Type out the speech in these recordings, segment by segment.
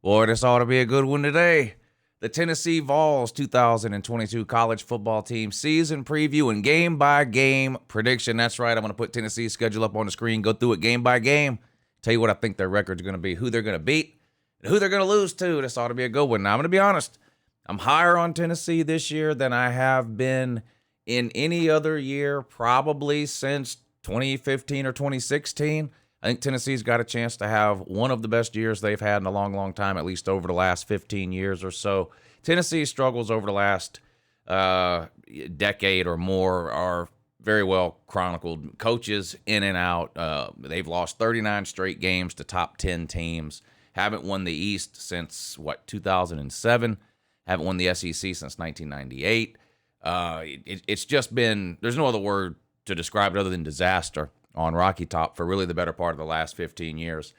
Boy, this ought to be a good one today. The Tennessee Vols 2022 college football team season preview and game-by-game prediction. That's right, I'm going to put Tennessee's schedule up on the screen, go through it game by game, tell you what I think their record's going to be, who they're going to beat, and who they're going to lose to. This ought to be a good one. Now, I'm going to be honest. I'm higher on Tennessee this year than I have been in any other year, probably since 2015 or 2016. I think Tennessee's got a chance to have one of the best years they've had in a long, long time, at least over the last 15 years or so. Tennessee's struggles over the last decade or more are very well chronicled. Coaches in and out. They've lost 39 straight games to top 10 teams. Haven't won the East since, 2007. Haven't won the SEC since 1998. It's just been, there's no other word to describe it other than disaster on Rocky Top for really the better part of the last 15 years.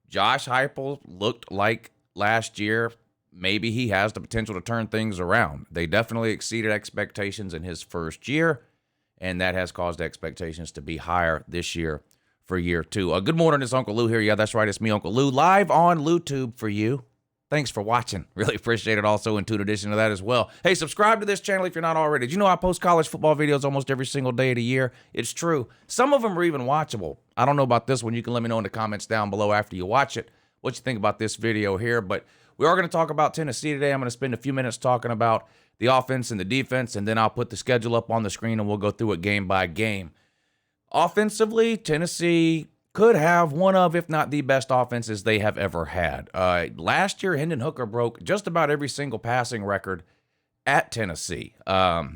Josh Heupel looked like last year maybe he has the potential to turn things around. They definitely exceeded expectations in his first year, and that has caused expectations to be higher this year for year two. Good morning, it's Uncle Lou here. Yeah, that's right, it's me, Uncle Lou, live on LouTube for you. Thanks for watching. Really appreciate it. Also, in addition to that as well. Hey, subscribe to this channel if you're not already. Did you know I post college football videos almost every single day of the year? It's true. Some of them are even watchable. I don't know about this one. You can let me know in the comments down below after you watch it what you think about this video here. But we are going to talk about Tennessee today. I'm going to spend a few minutes talking about the offense and the defense, and then I'll put the schedule up on the screen and we'll go through it game by game. Offensively, Tennessee could have one of, if not the best offenses they have ever had. Last year, Hendon Hooker broke just about every single passing record at Tennessee. Had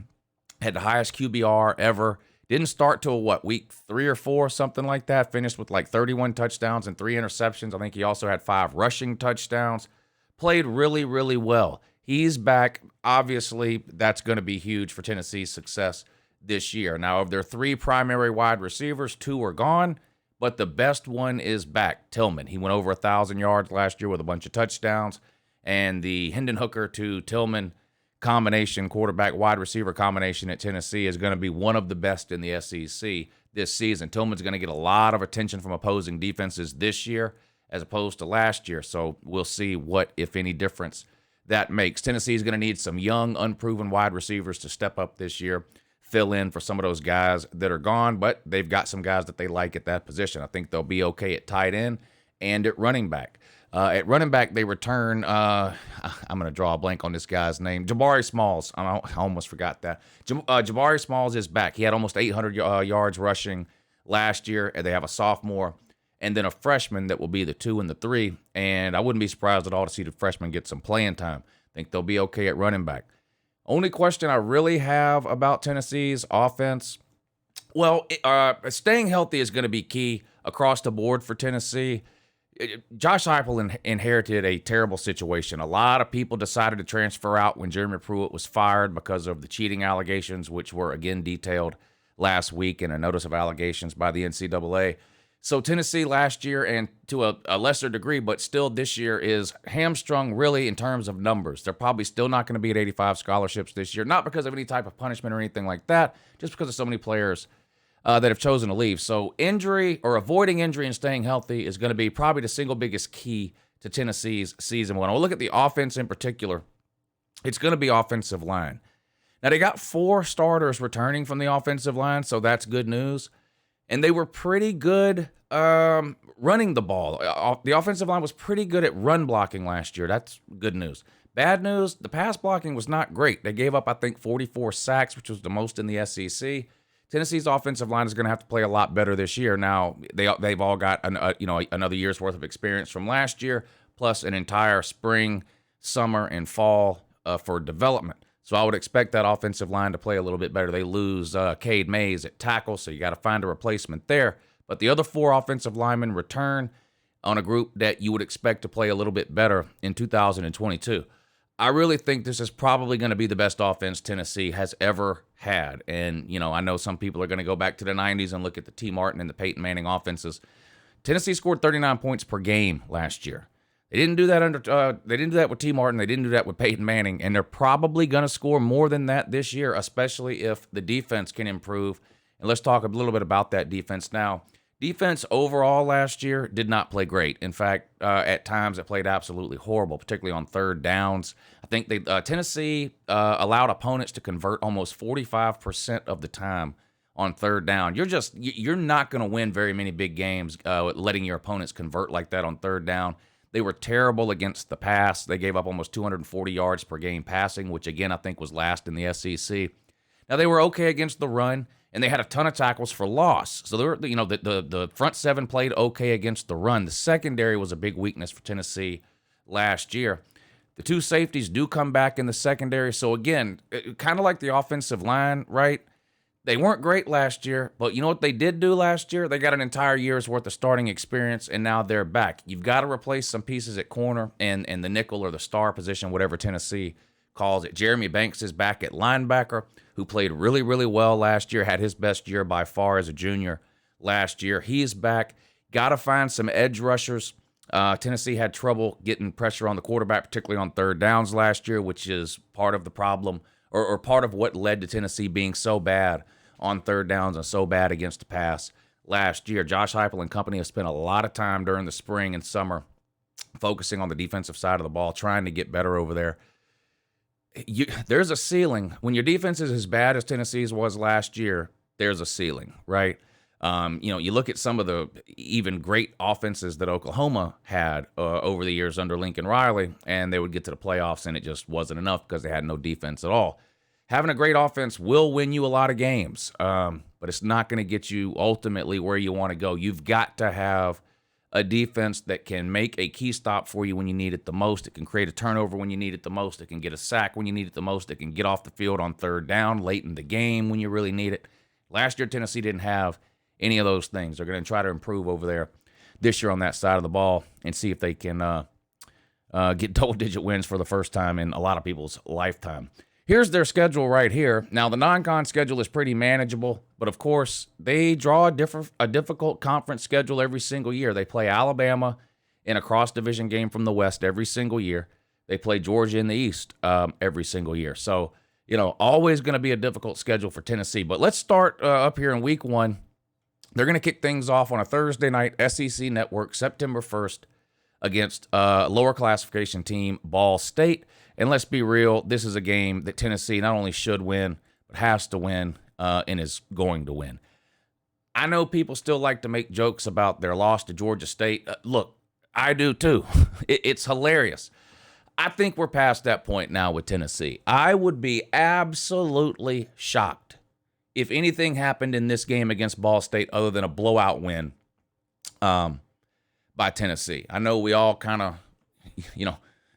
the highest QBR ever. Didn't start till, week 3 or 4, something like that. Finished with 31 touchdowns and 3 interceptions. I think he also had 5 rushing touchdowns. Played really, really well. He's back. Obviously, that's going to be huge for Tennessee's success this year. Now, of their 3 primary wide receivers, 2 are gone. But the best one is back, Tillman. He went over 1,000 yards last year with a bunch of touchdowns. And the Hendon Hooker to Tillman combination, quarterback-wide receiver combination at Tennessee is going to be one of the best in the SEC this season. Tillman's going to get a lot of attention from opposing defenses this year as opposed to last year. So we'll see what, if any, difference that makes. Tennessee is going to need some young, unproven wide receivers to step up this year, fill in for some of those guys that are gone, but they've got some guys that they like at that position. I think they'll be okay at tight end and at running back. At running back, they return, I'm going to draw a blank on this guy's name, Jabari Smalls. I almost forgot that. Jabari Smalls is back. He had almost 800 yards rushing last year, and they have a sophomore and then a freshman that will be the 2 and the 3, and I wouldn't be surprised at all to see the freshman get some playing time. I think they'll be okay at running back. Only question I really have about Tennessee's offense, staying healthy is going to be key across the board for Tennessee. Josh Heupel inherited a terrible situation. A lot of people decided to transfer out when Jeremy Pruitt was fired because of the cheating allegations, which were again detailed last week in a notice of allegations by the NCAA. So Tennessee last year, and to a lesser degree, but still this year, is hamstrung really in terms of numbers. They're probably still not going to be at 85 scholarships this year, not because of any type of punishment or anything like that, just because of so many players that have chosen to leave. So injury or avoiding injury and staying healthy is going to be probably the single biggest key to Tennessee's season. When I look at the offense in particular, it's going to be offensive line. Now, they got 4 starters returning from the offensive line, so that's good news. And they were pretty good running the ball. The offensive line was pretty good at run blocking last year. That's good news. Bad news, the pass blocking was not great. They gave up, I think, 44 sacks, which was the most in the SEC. Tennessee's offensive line is going to have to play a lot better this year. Now, they've all got another year's worth of experience from last year, plus an entire spring, summer, and fall for development. So I would expect that offensive line to play a little bit better. They lose Cade Mays at tackle, so you got to find a replacement there. But the other 4 offensive linemen return on a group that you would expect to play a little bit better in 2022. I really think this is probably going to be the best offense Tennessee has ever had. And, I know some people are going to go back to the 90s and look at the T. Martin and the Peyton Manning offenses. Tennessee scored 39 points per game last year. They didn't do that they didn't do that with T. Martin. They didn't do that with Peyton Manning, and they're probably going to score more than that this year, especially if the defense can improve. And let's talk a little bit about that defense now. Defense overall last year did not play great. In fact, at times it played absolutely horrible, particularly on third downs. I think Tennessee allowed opponents to convert almost 45% of the time on third down. You're not going to win very many big games letting your opponents convert like that on third down. They were terrible against the pass. They gave up almost 240 yards per game passing, which again I think was last in the SEC. Now they were okay against the run, and they had a ton of tackles for loss. So they were, the front seven played okay against the run. The secondary was a big weakness for Tennessee last year. The two safeties do come back in the secondary. So again, kind of like the offensive line, right? They weren't great last year, but you know what they did do last year? They got an entire year's worth of starting experience, and now they're back. You've got to replace some pieces at corner and the nickel or the star position, whatever Tennessee calls it. Jeremy Banks is back at linebacker, who played really, really well last year, had his best year by far as a junior last year. He's back. Got to find some edge rushers. Tennessee had trouble getting pressure on the quarterback, particularly on third downs last year, which is part of the problem or part of what led to Tennessee being so bad on third downs and so bad against the pass last year. Josh Heupel and company have spent a lot of time during the spring and summer focusing on the defensive side of the ball, trying to get better over there. There's a ceiling. When your defense is as bad as Tennessee's was last year, there's a ceiling, right? You look at some of the even great offenses that Oklahoma had over the years under Lincoln Riley, and they would get to the playoffs, and it just wasn't enough because they had no defense at all. Having a great offense will win you a lot of games, but it's not going to get you ultimately where you want to go. You've got to have a defense that can make a key stop for you when you need it the most. It can create a turnover when you need it the most. It can get a sack when you need it the most. It can get off the field on third down late in the game when you really need it. Last year, Tennessee didn't have any of those things. They're going to try to improve over there this year on that side of the ball and see if they can get double-digit wins for the first time in a lot of people's lifetime. Here's their schedule right here. Now, the non-con schedule is pretty manageable, but of course, they draw a difficult conference schedule every single year. They play Alabama in a cross-division game from the West every single year. They play Georgia in the East every single year. So, always going to be a difficult schedule for Tennessee. But let's start up here in week 1. They're going to kick things off on a Thursday night, SEC Network, September 1st, against lower classification team Ball State. And let's be real, this is a game that Tennessee not only should win, but has to win and is going to win. I know people still like to make jokes about their loss to Georgia State. Look, I do too. It's hilarious. I think we're past that point now with Tennessee. I would be absolutely shocked if anything happened in this game against Ball State other than a blowout win by Tennessee. I know we all kind of,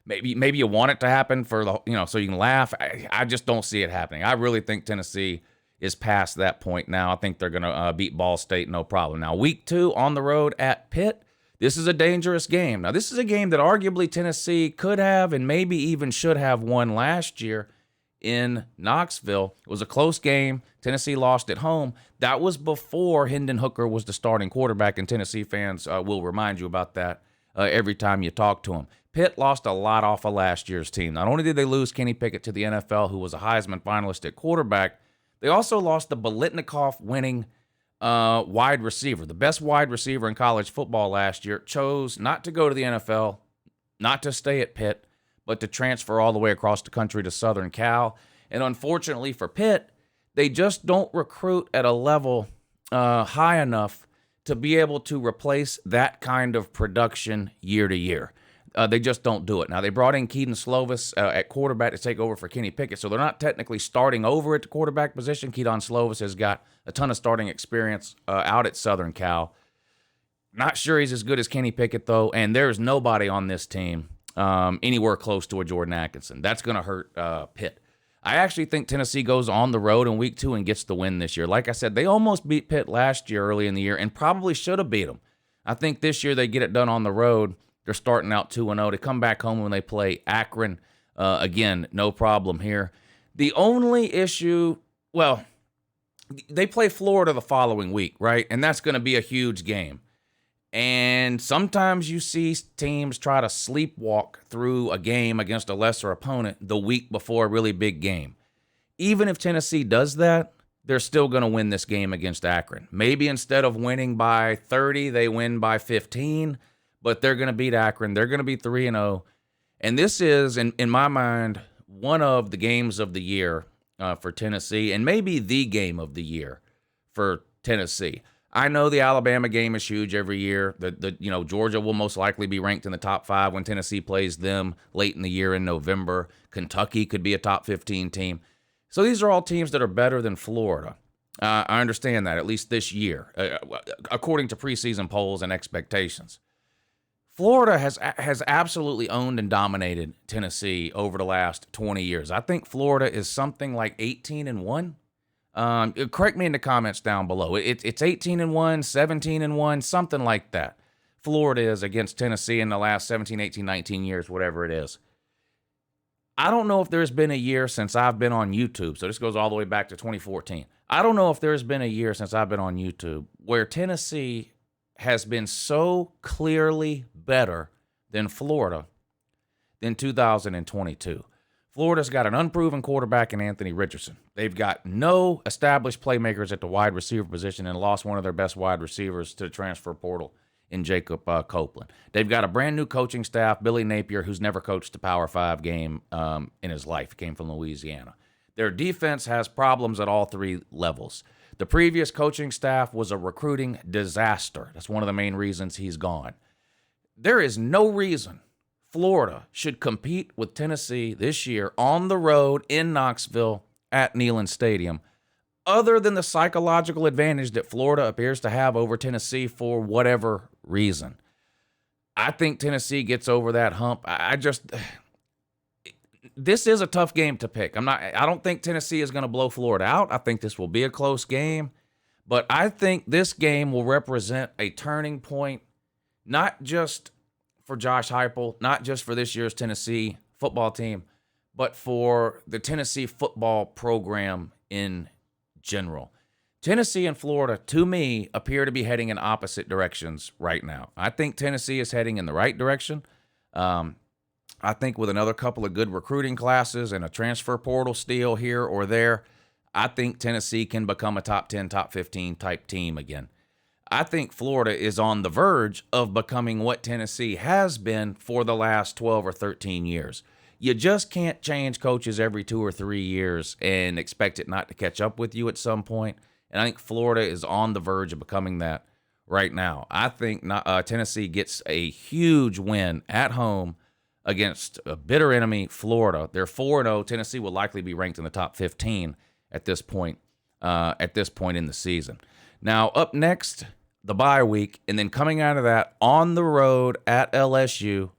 maybe you want it to happen for the, so you can laugh. I just don't see it happening. I really think Tennessee is past that point now. I think they're going to beat Ball State, no problem. Now, week 2 on the road at Pitt. This is a dangerous game. Now, this is a game that arguably Tennessee could have and maybe even should have won last year in Knoxville. It was a close game. Tennessee lost at home. That was before Hendon Hooker was the starting quarterback, and Tennessee fans will remind you about that every time you talk to them. Pitt lost a lot off of last year's team. Not only did they lose Kenny Pickett to the NFL, who was a Heisman finalist at quarterback, they also lost the Biletnikoff-winning wide receiver. The best wide receiver in college football last year chose not to go to the NFL, not to stay at Pitt, but to transfer all the way across the country to Southern Cal. And unfortunately for Pitt, they just don't recruit at a level high enough to be able to replace that kind of production year to year. They just don't do it. Now, they brought in Keaton Slovis at quarterback to take over for Kenny Pickett, so they're not technically starting over at the quarterback position. Keaton Slovis has got a ton of starting experience out at Southern Cal. Not sure he's as good as Kenny Pickett, though, and there's nobody on this team anywhere close to a Jordan Atkinson. That's going to hurt Pitt. I actually think Tennessee goes on the road in week 2 and gets the win this year. Like I said, they almost beat Pitt last year early in the year and probably should have beat them. I think this year they get it done on the road. They're starting out 2-0. They come back home when they play Akron. Again, no problem here. The only issue, well, they play Florida the following week, right? And that's going to be a huge game. And sometimes you see teams try to sleepwalk through a game against a lesser opponent the week before a really big game. Even if Tennessee does that, they're still going to win this game against Akron. Maybe instead of winning by 30, they win by 15, but they're going to beat Akron. They're going to be 3-0. And this is, in my mind, one of the games of the year for Tennessee, and maybe the game of the year for Tennessee. I know the Alabama game is huge every year. Georgia will most likely be ranked in the top 5 when Tennessee plays them late in the year in November. Kentucky could be a top 15 team. So these are all teams that are better than Florida. I understand that, at least this year, according to preseason polls and expectations. Florida has absolutely owned and dominated Tennessee over the last 20 years. I think Florida is something like 18-1. Correct me in the comments down below. It's 18-1, 17-1, something like that. Florida is against Tennessee in the last 17, 18, 19 years, whatever it is. I don't know if there's been a year since I've been on YouTube, so this goes all the way back to 2014. I don't know if there's been a year since I've been on YouTube where Tennessee has been so clearly better than Florida than 2022. Florida's got an unproven quarterback in Anthony Richardson. They've got no established playmakers at the wide receiver position and lost one of their best wide receivers to the transfer portal in Jacob Copeland. They've got a brand-new coaching staff, Billy Napier, who's never coached a Power 5 game in his life. He came from Louisiana. Their defense has problems at all 3 levels. The previous coaching staff was a recruiting disaster. That's one of the main reasons he's gone. There is no reason Florida should compete with Tennessee this year on the road in Knoxville at Neyland Stadium, other than the psychological advantage that Florida appears to have over Tennessee for whatever reason. I think Tennessee gets over that hump. This is a tough game to pick. I don't think Tennessee is going to blow Florida out. I think this will be a close game, but I think this game will represent a turning point, not just for Josh Heupel, not just for this year's Tennessee football team, but for the Tennessee football program in general. Tennessee and Florida, to me, appear to be heading in opposite directions right now. I think Tennessee is heading in the right direction. I think with another couple of good recruiting classes and a transfer portal steal here or there, I think Tennessee can become a top 10, top 15 type team again. I think Florida is on the verge of becoming what Tennessee has been for the last 12 or 13 years. You just can't change coaches every 2 or 3 years and expect it not to catch up with you at some point. And I think Florida is on the verge of becoming that right now. I think Tennessee gets a huge win at home against a bitter enemy, Florida. They're 4-0. Tennessee will likely be ranked in the top 15 at this point in the season. Now, up next, the bye week, and then coming out of that on the road at LSU,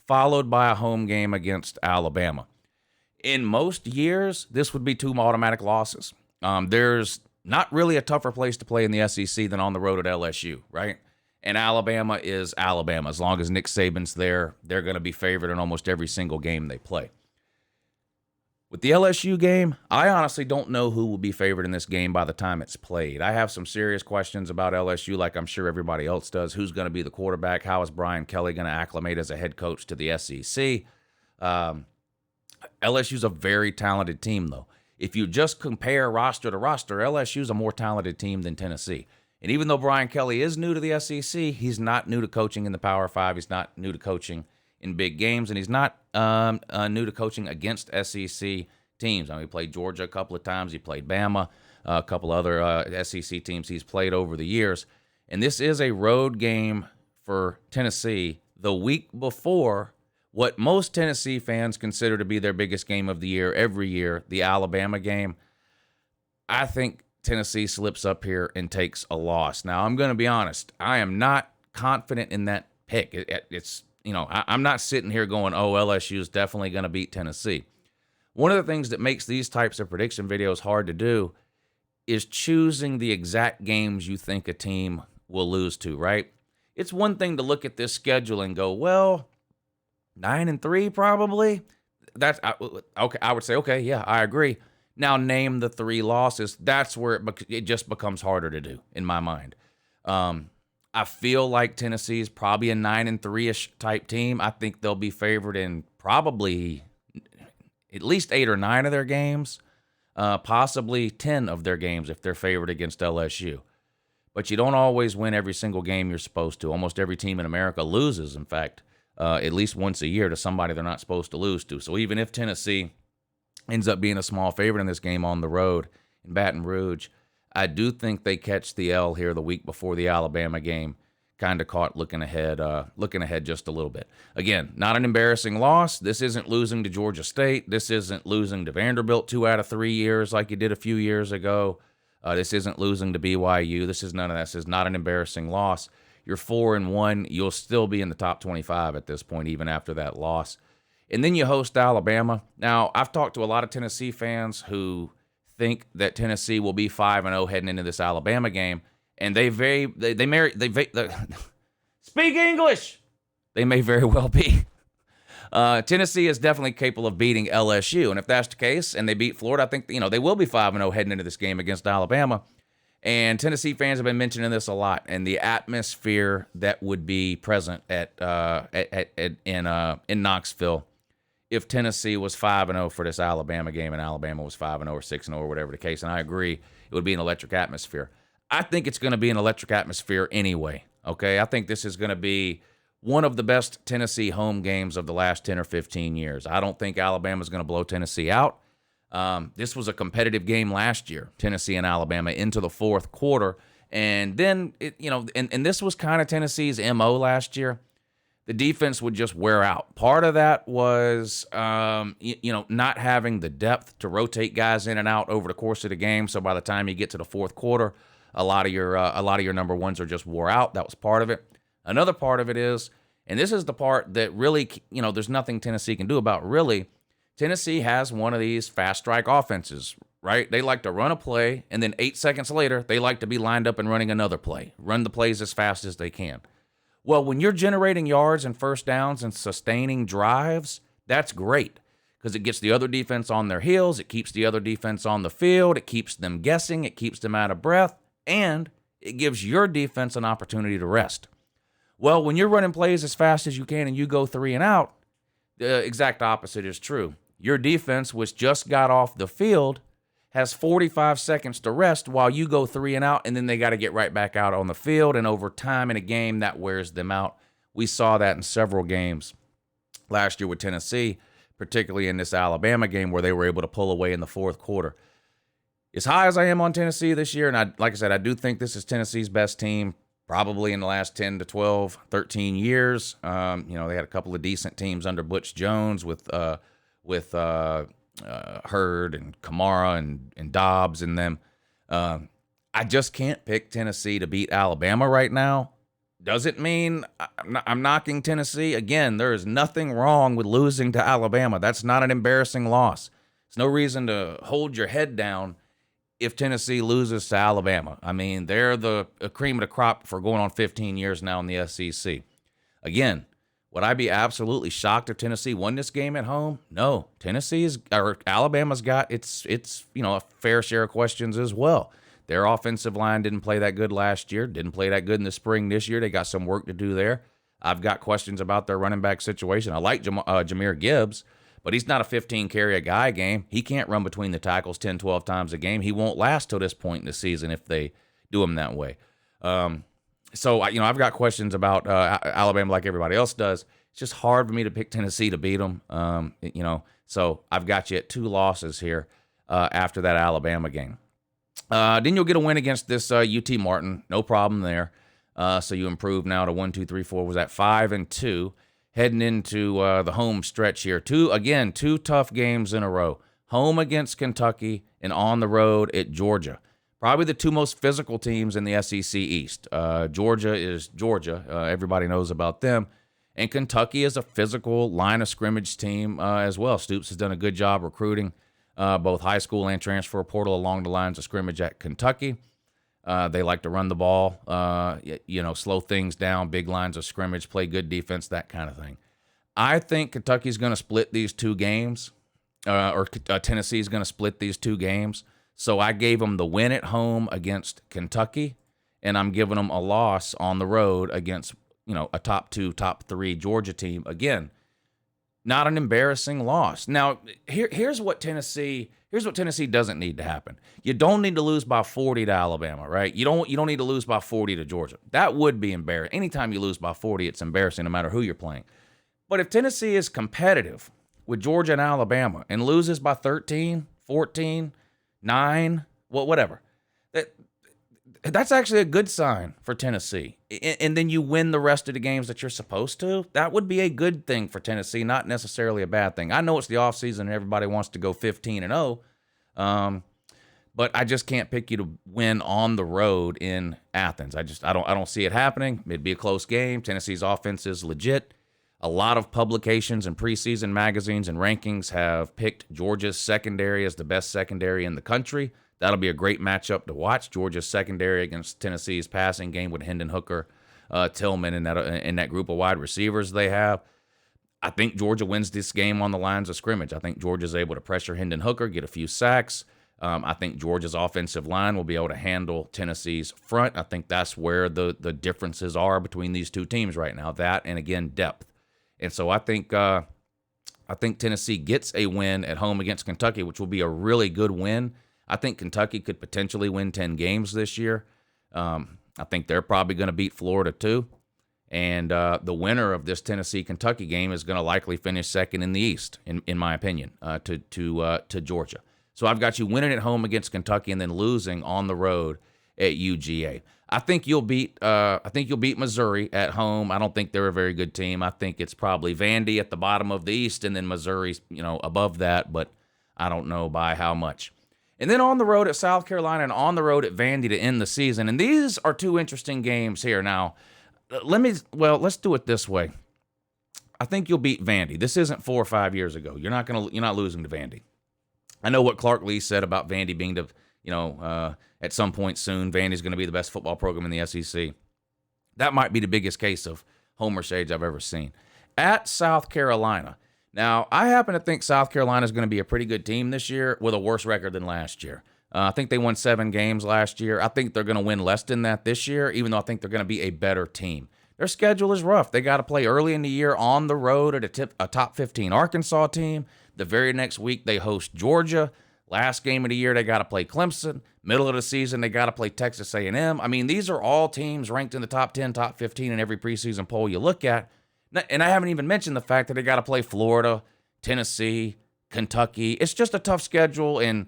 followed by a home game against Alabama. In most years, this would be 2 automatic losses. There's not really a tougher place to play in the SEC than on the road at LSU, right? And Alabama is Alabama. As long as Nick Saban's there, they're going to be favored in almost every single game they play. With the LSU game, I honestly don't know who will be favored in this game by the time it's played. I have some serious questions about LSU, like I'm sure everybody else does. Who's going to be the quarterback? How is Brian Kelly going to acclimate as a head coach to the SEC? LSU's a very talented team, though. If you just compare roster to roster, LSU's a more talented team than Tennessee. And even though Brian Kelly is new to the SEC, he's not new to coaching in the Power 5. He's not new to coaching in big games, and he's not new to coaching against SEC teams. I mean, he played Georgia a couple of times. He played Bama, a couple other SEC teams he's played over the years. And this is a road game for Tennessee the week before what most Tennessee fans consider to be their biggest game of the year every year, the Alabama game. I think Tennessee slips up here and takes a loss. Now, I'm going to be honest. I am not confident in that pick. I'm not sitting here going, oh, LSU is definitely going to beat Tennessee. One of the things that makes these types of prediction videos hard to do is choosing the exact games you think a team will lose to, right? It's one thing to look at this schedule and go, well, 9-3 probably. That's okay. I would say, okay, yeah, I agree. Now name the 3 losses. That's where it just becomes harder to do in my mind. I feel like Tennessee is probably a 9-3-ish type team. I think they'll be favored in probably at least 8 or 9 of their games. possibly 10 of their games if they're favored against LSU. But you don't always win every single game you're supposed to. Almost every team in America loses, in fact, at least once a year to somebody they're not supposed to lose to. So even if Tennessee ends up being a small favorite in this game on the road in Baton Rouge, I do think they catch the L here the week before the Alabama game. Kind of caught looking ahead just a little bit. Again, not an embarrassing loss. This isn't losing to Georgia State. This isn't losing to Vanderbilt 2 out of 3 years like you did a few years ago. This isn't losing to BYU. This is none of that. This is not an embarrassing loss. You're 4-1. You'll still be in the top 25 at this point, even after that loss. And then you host Alabama. Now, I've talked to a lot of Tennessee fans who think that Tennessee will be 5-0 heading into this Alabama game, and speak English. They may very well be. Tennessee is definitely capable of beating LSU, and if that's the case, and they beat Florida, I think they will be 5-0 heading into this game against Alabama. And Tennessee fans have been mentioning this a lot, and the atmosphere that would be present in Knoxville if Tennessee was 5-0 for this Alabama game, and Alabama was 5-0 or 6-0 or whatever the case. And I agree, it would be an electric atmosphere. I think it's going to be an electric atmosphere anyway. Okay, I think this is going to be one of the best Tennessee home games of the last 10 or 15 years. I don't think Alabama's going to blow Tennessee out. This was a competitive game last year, Tennessee and Alabama, into the fourth quarter. And then, and this was kind of Tennessee's MO last year. The defense would just wear out. Part of that was, not having the depth to rotate guys in and out over the course of the game. So by the time you get to the fourth quarter, a lot of your number ones are just wore out. That was part of it. Another part of it is, and this is the part that really, there's nothing Tennessee can do about really. Tennessee has one of these fast strike offenses, right? They like to run a play, and then 8 seconds later, they like to be lined up and running another play. Run the plays as fast as they can. Well, when you're generating yards and first downs and sustaining drives, that's great because it gets the other defense on their heels. It keeps the other defense on the field. It keeps them guessing. It keeps them out of breath, and it gives your defense an opportunity to rest. Well, when you're running plays as fast as you can and you go 3 and out, the exact opposite is true. Your defense, which just got off the field, has 45 seconds to rest while you go 3 and out, and then they got to get right back out on the field, and over time in a game, that wears them out. We saw that in several games last year with Tennessee, particularly in this Alabama game where they were able to pull away in the fourth quarter. As high as I am on Tennessee this year, and like I said, I do think this is Tennessee's best team, probably in the last 10 to 12, 13 years. They had a couple of decent teams under Butch Jones with Hurd and Kamara and Dobbs and them. I just can't pick Tennessee to beat Alabama right now. Does it mean I'm knocking Tennessee? Again, there is nothing wrong with losing to Alabama. That's not an embarrassing loss. There's no reason to hold your head down if Tennessee loses to Alabama. I mean, they're the cream of the crop for going on 15 years now in the SEC. Again, would I be absolutely shocked if Tennessee won this game at home? No. Alabama's got its a fair share of questions as well. Their offensive line didn't play that good last year, didn't play that good in the spring this year. They got some work to do there. I've got questions about their running back situation. I like Jahmyr Gibbs, but he's not a 15-carry-a-guy game. He can't run between the tackles 10, 12 times a game. He won't last till this point in the season if they do him that way. So I've got questions about Alabama like everybody else does. It's just hard for me to pick Tennessee to beat them. So I've got you at 2 losses here after that Alabama game. Then you'll get a win against this UT Martin. No problem there. So you improve now to 1, 2, 3, 4. Was that 5-2? Heading into the home stretch here. 2 tough games in a row. Home against Kentucky and on the road at Georgia. Probably the 2 most physical teams in the SEC East. Georgia is Georgia. Everybody knows about them. And Kentucky is a physical line of scrimmage team as well. Stoops has done a good job recruiting both high school and transfer portal along the lines of scrimmage at Kentucky. They like to run the ball, slow things down, big lines of scrimmage, play good defense, that kind of thing. I think Kentucky's going to split these 2 games, or Tennessee's going to split these 2 games. So I gave them the win at home against Kentucky, and I'm giving them a loss on the road against, a top 2, top 3 Georgia team. Again, Not an embarrassing loss. Now, here's what Tennessee doesn't need to happen. You don't need to lose by 40 to Alabama, right? You don't need to lose by 40 to Georgia. That would be embarrassing. Anytime you lose by 40, it's embarrassing no matter who you're playing. But if Tennessee is competitive with Georgia and Alabama and loses by 13, 14, 9, whatever, that's actually a good sign for Tennessee. And then you win the rest of the games that you're supposed to. That would be a good thing for Tennessee, not necessarily a bad thing. I know it's the offseason and everybody wants to go 15-0, but I just can't pick you to win on the road in Athens. I don't see it happening. It'd be a close game. Tennessee's offense is legit. A lot of publications and preseason magazines and rankings have picked Georgia's secondary as the best secondary in the country. That'll be a great matchup to watch. Georgia's secondary against Tennessee's passing game with Hendon, Hooker, Tillman, and that group of wide receivers they have. I think Georgia wins this game on the lines of scrimmage. I think Georgia's able to pressure Hendon Hooker, get a few sacks. I think Georgia's offensive line will be able to handle Tennessee's front. I think that's where the differences are between these two teams right now. That and again depth. And so I think Tennessee gets a win at home against Kentucky, which will be a really good win. I think Kentucky could potentially win 10 games this year. I think they're probably going to beat Florida too. And the winner of this Tennessee-Kentucky game is going to likely finish second in the East, in my opinion, to Georgia. So I've got you winning at home against Kentucky and then losing on the road at UGA. I think you'll beat Missouri at home. I don't think they're a very good team. I think it's probably Vandy at the bottom of the East and then Missouri's above that, but I don't know by how much. And then on the road at South Carolina and on the road at Vandy to end the season. And these are two interesting games here. Now, let's do it this way. I think you'll beat Vandy. This isn't 4 or 5 years ago. You're not losing to Vandy. I know what Clark Lee said about Vandy being at some point soon, Vandy's going to be the best football program in the SEC. That might be the biggest case of homer shades I've ever seen. At South Carolina. Now, I happen to think South Carolina is going to be a pretty good team this year with a worse record than last year. I think they won 7 games last year. I think they're going to win less than that this year, even though I think they're going to be a better team. Their schedule is rough. They got to play early in the year on the road at a top 15 Arkansas team. The very next week, they host Georgia. Last game of the year, they got to play Clemson. Middle of the season, they got to play Texas A&M. I mean, these are all teams ranked in the top 10, top 15 in every preseason poll you look at. And I haven't even mentioned the fact that they got to play Florida, Tennessee, Kentucky. It's just a tough schedule, and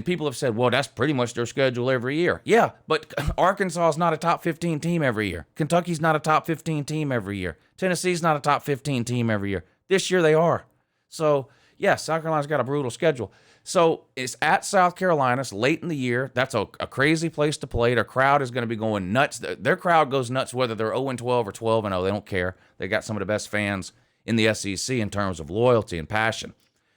people have said, well, that's pretty much their schedule every year. Yeah, but Arkansas is not a top 15 team every year. Kentucky's not a top 15 team every year. Tennessee's not a top 15 team every year. This year they are. So, yeah, South Carolina's got a brutal schedule. So it's at South Carolina. It's late in the year. That's a crazy place to play. Their crowd is going to be going nuts. Their crowd goes nuts whether they're 0-12 or 12-0. They don't care. They got some of the best fans in the SEC in terms of loyalty and passion.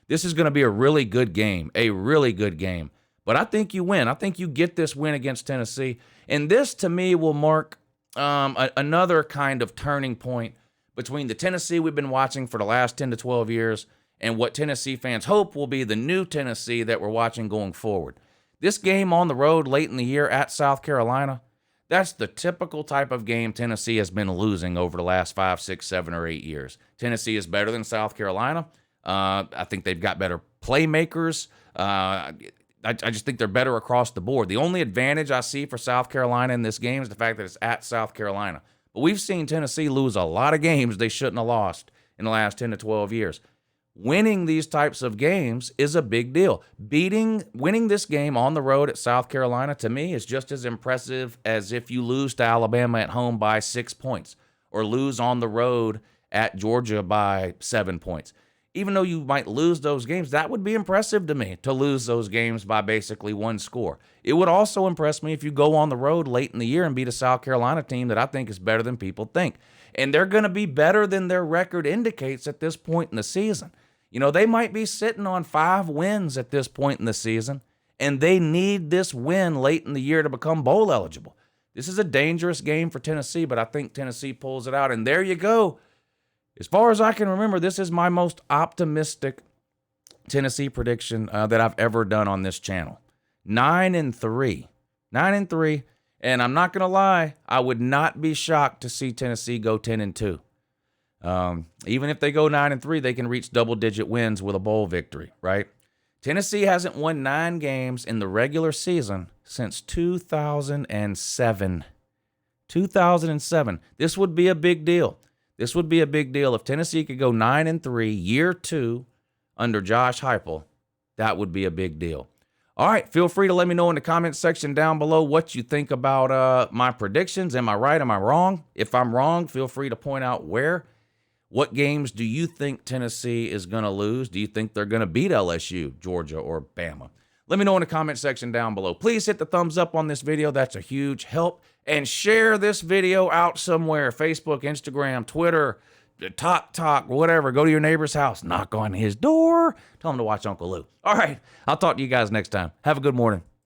This is going to be a really good game, But I think you win. I think you get this win against Tennessee. And this, to me, will mark another kind of turning point between the Tennessee we've been watching for the last 10 to 12 years and what Tennessee fans hope will be the new Tennessee that we're watching going forward. This game on the road late in the year at South Carolina, that's the typical type of game Tennessee has been losing over the last 5, 6, 7, or 8 years. Tennessee is better than South Carolina. I think they've got better playmakers. I just think they're better across the board. The only advantage I see for South Carolina in this game is the fact that it's at South Carolina. But we've seen Tennessee lose a lot of games they shouldn't have lost in the last 10 to 12 years. Winning these types of games is a big deal. Winning this game on the road at South Carolina, to me, is just as impressive as if you lose to Alabama at home by 6 points or lose on the road at Georgia by 7 points. Even though you might lose those games, that would be impressive to me, to lose those games by basically one score. It would also impress me if you go on the road late in the year and beat a South Carolina team that I think is better than people think. And they're going to be better than their record indicates at this point in the season. They might be sitting on 5 wins at this point in the season, and they need this win late in the year to become bowl eligible. This is a dangerous game for Tennessee, but I think Tennessee pulls it out. And there you go. As far as I can remember, this is my most optimistic Tennessee prediction that I've ever done on this channel. 9-3. 9-3. And I'm not going to lie, I would not be shocked to see Tennessee go 10-2. Even if they go 9-3, they can reach double-digit wins with a bowl victory, right? Tennessee hasn't won 9 games in the regular season since 2007. 2007. This would be a big deal. This would be a big deal if Tennessee could go 9-3, year 2 under Josh Heupel. That would be a big deal. All right, feel free to let me know in the comments section down below what you think about my predictions. Am I right? Am I wrong? If I'm wrong, feel free to point out where. What games do you think Tennessee is going to lose? Do you think they're going to beat LSU, Georgia, or Bama? Let me know in the comment section down below. Please hit the thumbs up on this video. That's a huge help. And share this video out somewhere. Facebook, Instagram, Twitter, Talk, whatever. Go to your neighbor's house. Knock on his door. Tell him to watch Uncle Lou. All right. I'll talk to you guys next time. Have a good morning.